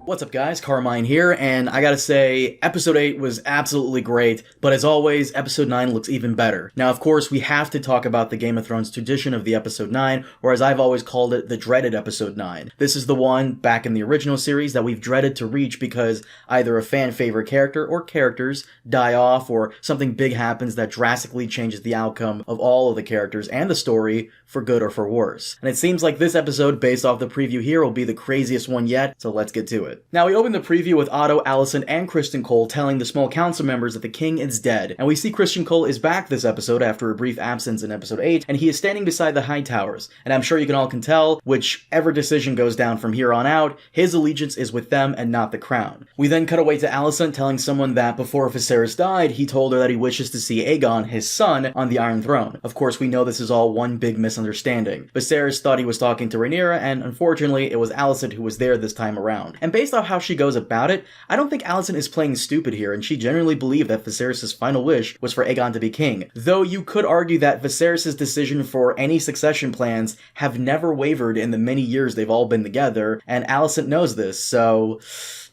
What's up guys, Carmine here, and I gotta say, episode 8 was absolutely great, but as always, episode 9 looks even better. Now of course, we have to talk about the Game of Thrones tradition of the episode 9, or as I've always called it, the dreaded episode 9. This is the one, back in the original series, that we've dreaded to reach because either a fan favorite character or characters die off, or something big happens that drastically changes the outcome of all of the characters and the story, for good or for worse. And it seems like this episode, based off the preview here, will be the craziest one yet, so let's get to it. Now, we open the preview with Otto, Alicent, and Criston Cole telling the small council members that the king is dead. And we see Criston Cole is back this episode after a brief absence in episode 8, and he is standing beside the Hightowers. And I'm sure you can all can tell, whichever decision goes down from here on out, his allegiance is with them and not the crown. We then cut away to Alicent telling someone that before Viserys died, he told her that he wishes to see Aegon, his son, on the Iron Throne. Of course, we know this is all one big misunderstanding. Viserys thought he was talking to Rhaenyra, and unfortunately, it was Alicent who was there this time around. And based off how she goes about it, I don't think Alicent is playing stupid here, and she genuinely believed that Viserys' final wish was for Aegon to be king. Though you could argue that Viserys' decision for any succession plans have never wavered in the many years they've all been together, and Alicent knows this, so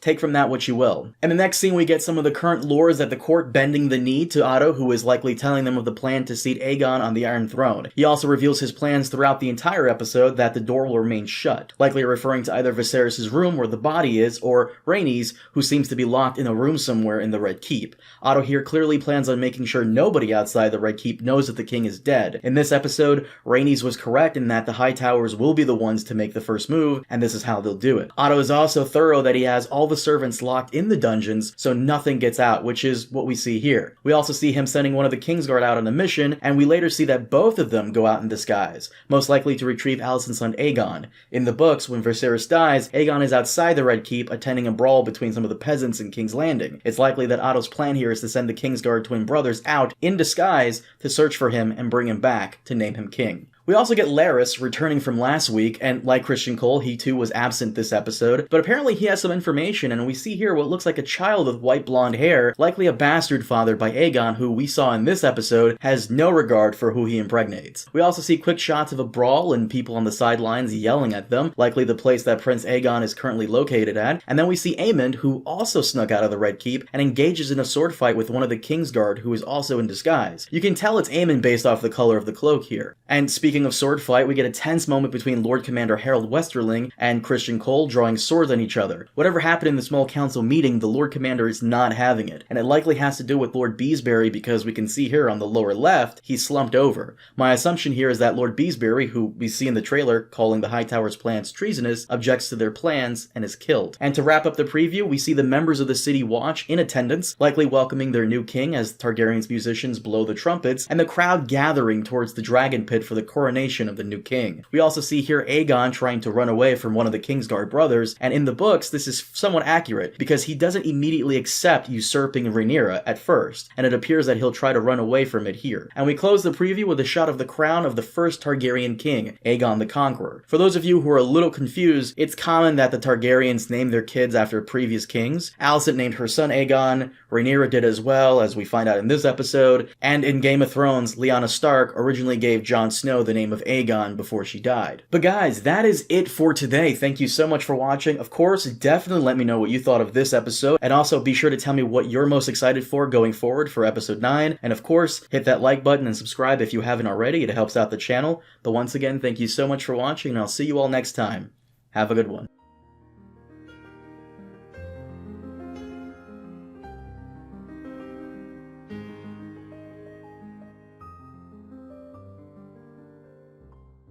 take from that what you will. In the next scene, we get some of the current lords at the court bending the knee to Otto, who is likely telling them of the plan to seat Aegon on the Iron Throne. He also reveals his plans throughout the entire episode that the door will remain shut, likely referring to either Viserys' room where the body is, or Rhaenys, who seems to be locked in a room somewhere in the Red Keep. Otto here clearly plans on making sure nobody outside the Red Keep knows that the king is dead. In this episode, Rhaenys was correct in that the Hightowers will be the ones to make the first move, and this is how they'll do it. Otto is also thorough that he has all the servants locked in the dungeons so nothing gets out, which is what we see here. We also see him sending one of the Kingsguard out on a mission, and we later see that both of them go out in disguise, most likely to retrieve Alicent's son Aegon. In the books, when Viserys dies, Aegon is outside the Red Keep attending a brawl between some of the peasants in King's Landing. It's likely that Otto's plan here is to send the Kingsguard twin brothers out in disguise to search for him and bring him back to name him king. We also get Larys returning from last week, and like Criston Cole, he too was absent this episode, but apparently he has some information, and we see here what looks like a child with white blonde hair, likely a bastard fathered by Aegon, who we saw in this episode has no regard for who he impregnates. We also see quick shots of a brawl and people on the sidelines yelling at them, likely the place that Prince Aegon is currently located at, and then we see Aemond, who also snuck out of the Red Keep and engages in a sword fight with one of the Kingsguard, who is also in disguise. You can tell it's Aemond based off the color of the cloak here. And speaking of sword fight, we get a tense moment between Lord Commander Harold Westerling and Criston Cole drawing swords on each other. Whatever happened in the small council meeting, the Lord Commander is not having it, and it likely has to do with Lord Beesbury because we can see here on the lower left, he's slumped over. My assumption here is that Lord Beesbury, who we see in the trailer calling the Hightowers' plans treasonous, objects to their plans and is killed. And to wrap up the preview, we see the members of the City Watch in attendance, likely welcoming their new king as Targaryen's musicians blow the trumpets, and the crowd gathering towards the Dragon Pit for the coronation of the new king. We also see here Aegon trying to run away from one of the Kingsguard brothers, and in the books this is somewhat accurate because he doesn't immediately accept usurping Rhaenyra at first, and it appears that he'll try to run away from it here. And we close the preview with a shot of the crown of the first Targaryen king, Aegon the Conqueror. For those of you who are a little confused, it's common that the Targaryens name their kids after previous kings. Alicent named her son Aegon, Rhaenyra did as well, as we find out in this episode, and in Game of Thrones, Lyanna Stark originally gave Jon Snow the name of Aegon before she died. But guys, that is it for today. Thank you so much for watching. Of course, definitely let me know what you thought of this episode, and also be sure to tell me what you're most excited for going forward for episode 9, and of course, hit that like button and subscribe if you haven't already. It helps out the channel. But once again, thank you so much for watching, and I'll see you all next time. Have a good one.